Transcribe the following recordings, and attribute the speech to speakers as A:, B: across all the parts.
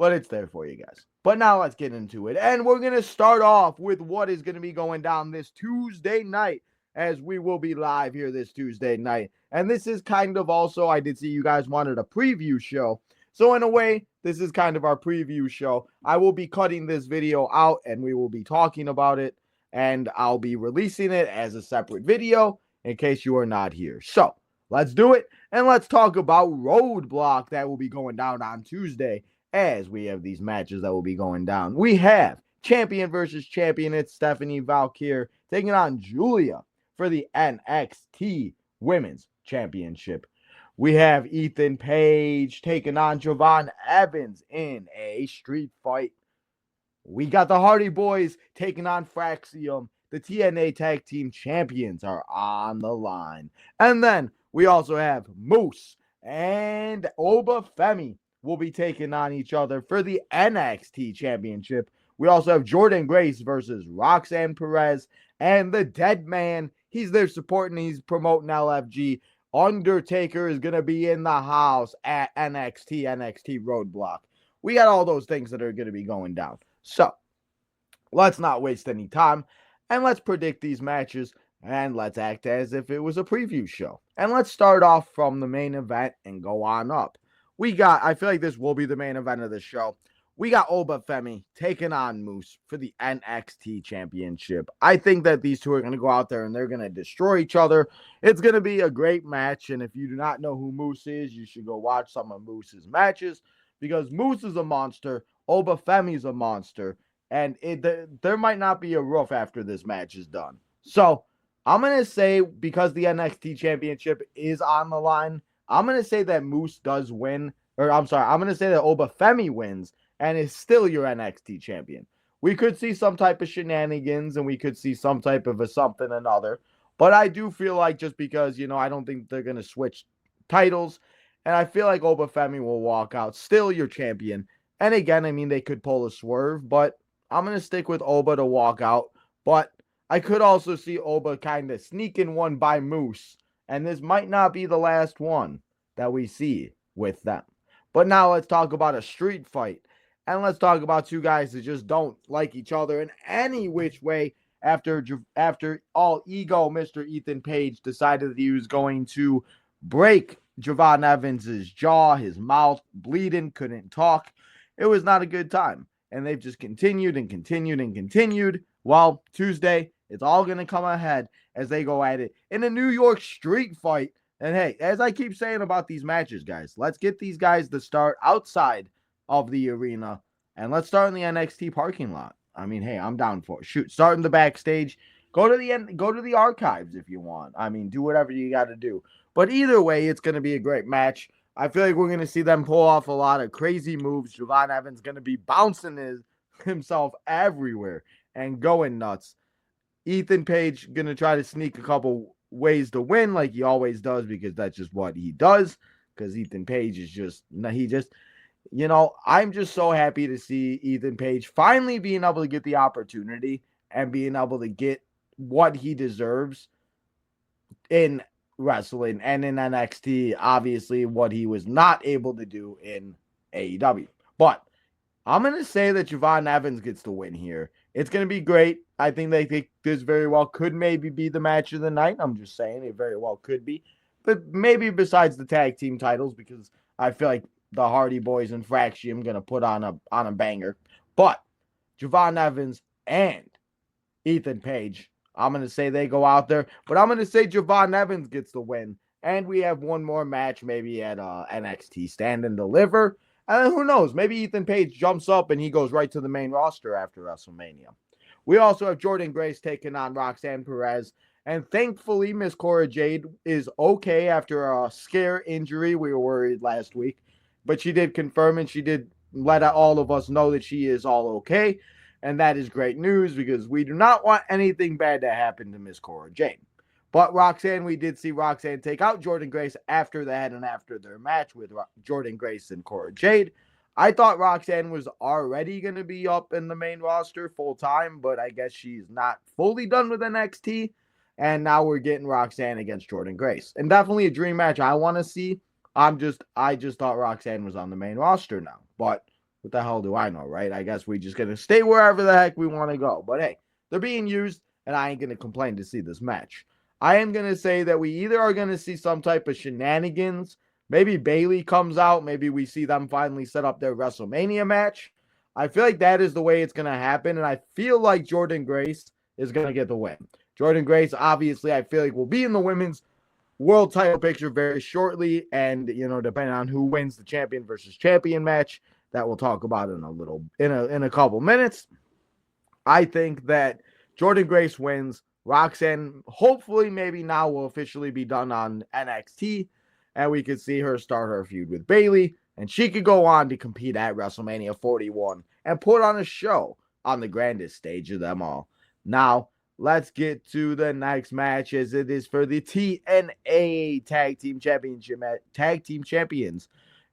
A: but it's there for you guys. But now let's get into it. And we're going to start off with what is going to be going down this Tuesday night, as we will be live here this Tuesday night. And this is kind of also, I did see you guys wanted a preview show. So in a way, this is kind of our preview show. I will be cutting this video out and we will be talking about it. And I'll be releasing it as a separate video in case you are not here. So let's do it. And let's talk about Roadblock that will be going down on Tuesday, as we have these matches that will be going down. We have champion versus champion. It's Stephanie Valkyr taking on Julia for the NXT Women's Championship. We have Ethan Page taking on Javon Evans in a street fight. We got the Hardy Boys taking on Fraxium. The TNA Tag Team Champions are on the line. And then we also have Moose and Oba Femi will be taking on each other for the NXT Championship. We also have Jordan Grace versus Roxanne Perez and the Dead Man. He's there supporting, he's promoting LFG. Undertaker is going to be in the house at NXT Roadblock. We got all those things that are going to be going down. So, let's not waste any time, and let's predict these matches, and let's act as if it was a preview show. And let's start off from the main event and go on up. I feel like this will be the main event of the show. We got Oba Femi taking on Moose for the NXT Championship. I think that these two are going to go out there and they're going to destroy each other. It's going to be a great match, and if you do not know who Moose is, you should go watch some of Moose's matches, because Moose is a monster, Oba Femi's a monster, and there might not be a roof after this match is done. So, I'm going to say, because the NXT Championship is on the line, I'm going to say that Moose does win. I'm going to say that Oba Femi wins and is still your NXT champion. We could see some type of shenanigans and we could see some type of a something or another. But I do feel like, just because, I don't think they're going to switch titles. And I feel like Oba Femi will walk out still your champion. And again, I mean, they could pull a swerve, but I'm going to stick with Oba to walk out. But I could also see Oba kind of sneaking one by Moose. And this might not be the last one that we see with them. But now let's talk about a street fight. And let's talk about two guys that just don't like each other in any which way. After all ego, Mr. Ethan Page decided that he was going to break Javon Evans' jaw, his mouth bleeding, couldn't talk. It was not a good time. And they've just continued and continued and continued. Well, Tuesday, it's all going to come ahead as they go at it in a New York street fight. And hey, as I keep saying about these matches, guys, let's get these guys to start outside of the arena. And let's start in the NXT parking lot. I mean, hey, I'm down for it. Shoot, start in the backstage. Go to the archives if you want. I mean, do whatever you got to do. But either way, it's going to be a great match. I feel like we're going to see them pull off a lot of crazy moves. Javon Evans going to be bouncing himself everywhere and going nuts. Ethan Page going to try to sneak a couple ways to win like he always does, because that's just what he does. Because Ethan Page is I'm just so happy to see Ethan Page finally being able to get the opportunity and being able to get what he deserves in wrestling and in NXT. Obviously, what he was not able to do in AEW. But I'm going to say that Javon Evans gets the win here. It's going to be great. I think this very well could maybe be the match of the night. I'm just saying it very well could be. But maybe besides the tag team titles, because I feel like the Hardy Boys and Fraxium going to put on a banger. But Javon Evans and Ethan Page, I'm going to say they go out there. But I'm going to say Javon Evans gets the win. And we have one more match maybe at NXT Stand and Deliver. And then who knows? Maybe Ethan Page jumps up and he goes right to the main roster after WrestleMania. We also have Jordan Grace taking on Roxanne Perez. And thankfully, Miss Cora Jade is okay after a scare injury. We were worried last week. But she did confirm and she did let all of us know that she is all okay. And that is great news, because we do not want anything bad to happen to Miss Cora Jade. But Roxanne, we did see Roxanne take out Jordan Grace after that and after their match with Jordan Grace and Cora Jade. I thought Roxanne was already going to be up in the main roster full time, but I guess she's not fully done with NXT. And now we're getting Roxanne against Jordan Grace. And definitely a dream match I want to see. I just thought Roxanne was on the main roster now. But What the hell do I know, right? I guess we just gonna stay wherever the heck we want to go. But hey, they're being used, and I ain't gonna complain to see this match. I am gonna say that we either are gonna see some type of shenanigans. Maybe Bayley comes out. Maybe we see them finally set up their WrestleMania match. I feel like that is the way it's gonna happen, and I feel like Jordynne Grace is gonna get the win. Jordynne Grace, obviously, I feel like will be in the women's world title picture very shortly, and depending on who wins the champion versus champion match, that we'll talk about in a couple minutes. I think that Jordynne Grace wins. Roxanne, hopefully, maybe now will officially be done on NXT, and we could see her start her feud with Bayley, and she could go on to compete at WrestleMania 41 and put on a show on the grandest stage of them all. Now, let's get to the next match, as it is for the TNA Tag Team Championship, Tag Team Champions.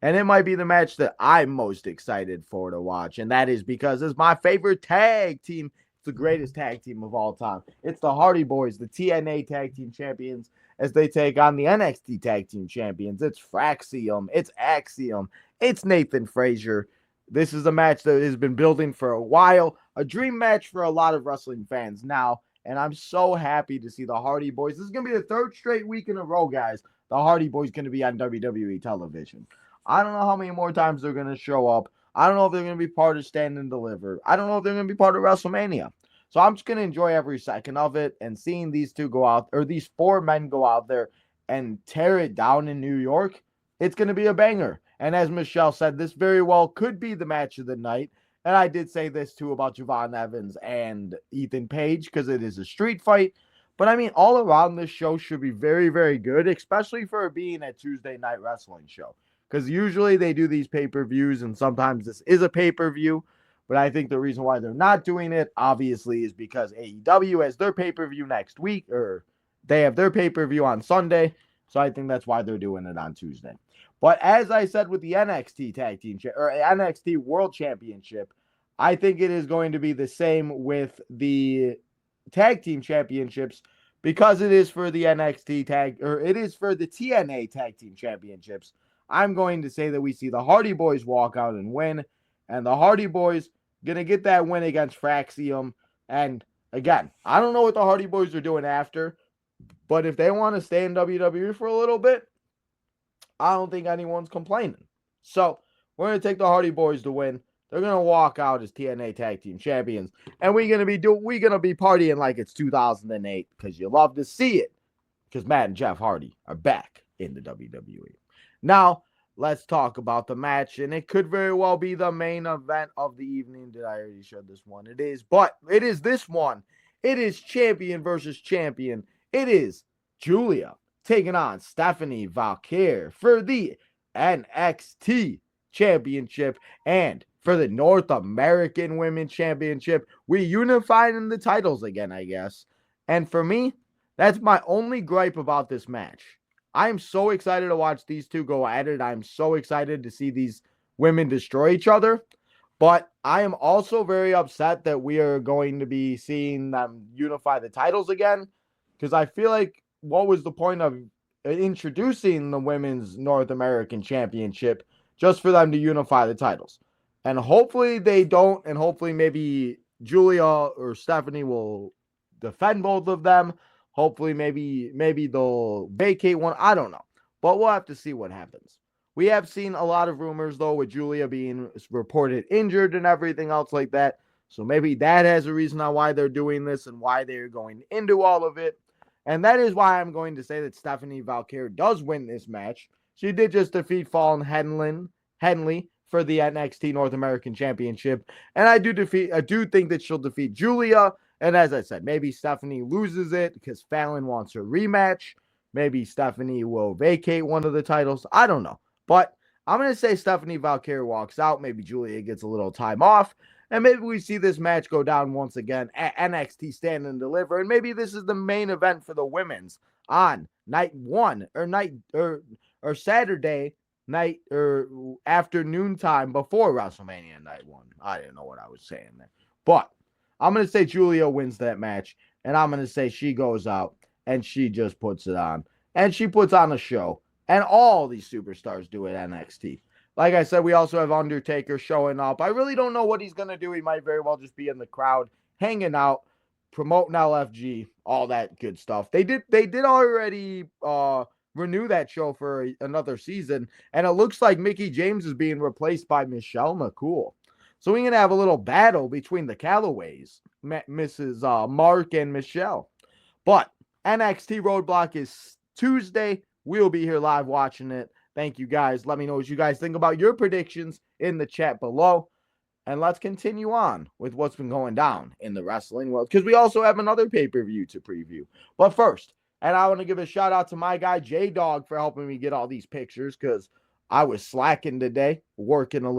A: And it might be the match that I'm most excited for to watch. And that is because it's my favorite tag team. It's the greatest tag team of all time. It's the Hardy Boys, the TNA Tag Team Champions, as they take on the NXT Tag Team Champions. It's Fraxium. It's Axiom. It's Nathan Frazier. This is a match that has been building for a while. A dream match for a lot of wrestling fans now. And I'm so happy to see the Hardy Boys. This is going to be the third straight week in a row, guys. The Hardy Boys going to be on WWE television. I don't know how many more times they're going to show up. I don't know if they're going to be part of Stand and Deliver. I don't know if they're going to be part of WrestleMania. So I'm just going to enjoy every second of it, and seeing these two go out, or these four men go out there and tear it down in New York, it's going to be a banger. And as Michelle said, this very well could be the match of the night. And I did say this too about Javon Evans and Ethan Page, because it is a street fight. But I mean, all around, this show should be very, very good, especially for it being a Tuesday night wrestling show. Because usually they do these pay-per-views, and sometimes this is a pay-per-view. But I think the reason why they're not doing it, obviously, is because AEW has their pay-per-view next week, or they have their pay-per-view on Sunday. So I think that's why they're doing it on Tuesday. But as I said with the NXT Tag Team or NXT World Championship, I think it is going to be the same with the Tag Team Championships, because it is for the it is for the TNA Tag Team Championships. I'm going to say that we see the Hardy Boys walk out and win, and the Hardy Boys going to get that win against Fraxium. And again, I don't know what the Hardy Boys are doing after, but if they want to stay in WWE for a little bit, I don't think anyone's complaining. So we're going to take the Hardy Boys to win. They're going to walk out as TNA Tag Team Champions, and we're going to be partying like it's 2008, because you love to see it, because Matt and Jeff Hardy are back in the WWE. Now, let's talk about the match, and it could very well be the main event of the evening. Did I already show this one? It is, but it is this one. It is champion versus champion. It is Julia taking on Stephanie Valkyrie for the NXT Championship, and for the North American Women's Championship. We unified in the titles again, I guess. And for me, that's my only gripe about this match. I'm so excited to watch these two go at it. I'm so excited to see these women destroy each other. But I am also very upset that we are going to be seeing them unify the titles again, because I feel like, what was the point of introducing the Women's North American Championship just for them to unify the titles? And hopefully they don't, and hopefully maybe Julia or Stephanie will defend both of them. Hopefully maybe they'll vacate one. I don't know. But we'll have to see what happens. We have seen a lot of rumors, though, with Julia being reported injured and everything else like that. So maybe that has a reason on why they're doing this and why they're going into all of it. And that is why I'm going to say that Stephanie Valkyrie does win this match. She did just defeat Fallon Henley for the NXT North American Championship. And I do think that she'll defeat Julia. And as I said, maybe Stephanie loses it because Fallon wants her rematch. Maybe Stephanie will vacate one of the titles. I don't know. But I'm going to say Stephanie Valkyrie walks out. Maybe Julia gets a little time off. And maybe we see this match go down once again at NXT Stand and Deliver. And maybe this is the main event for the women's on night one or Saturday night or afternoon time before WrestleMania night one. I didn't know what I was saying there. But I'm going to say Julia wins that match. And I'm going to say she goes out and she just puts it on. And she puts on a show. And all these superstars do it at NXT. Like I said, we also have Undertaker showing up. I really don't know what he's going to do. He might very well just be in the crowd, hanging out, promoting LFG, all that good stuff. They did already renew that show for another season, and it looks like Mickie James is being replaced by Michelle McCool. So we're going to have a little battle between the Callaways, Mrs. Mark and Michelle. But NXT Roadblock is Tuesday. We'll be here live watching it. Thank you guys. Let me know what you guys think about your predictions in the chat below. And let's continue on with what's been going down in the wrestling world, because we also have another pay-per-view to preview. But first, and I want to give a shout out to my guy J-Dog for helping me get all these pictures, because I was slacking today, working a little.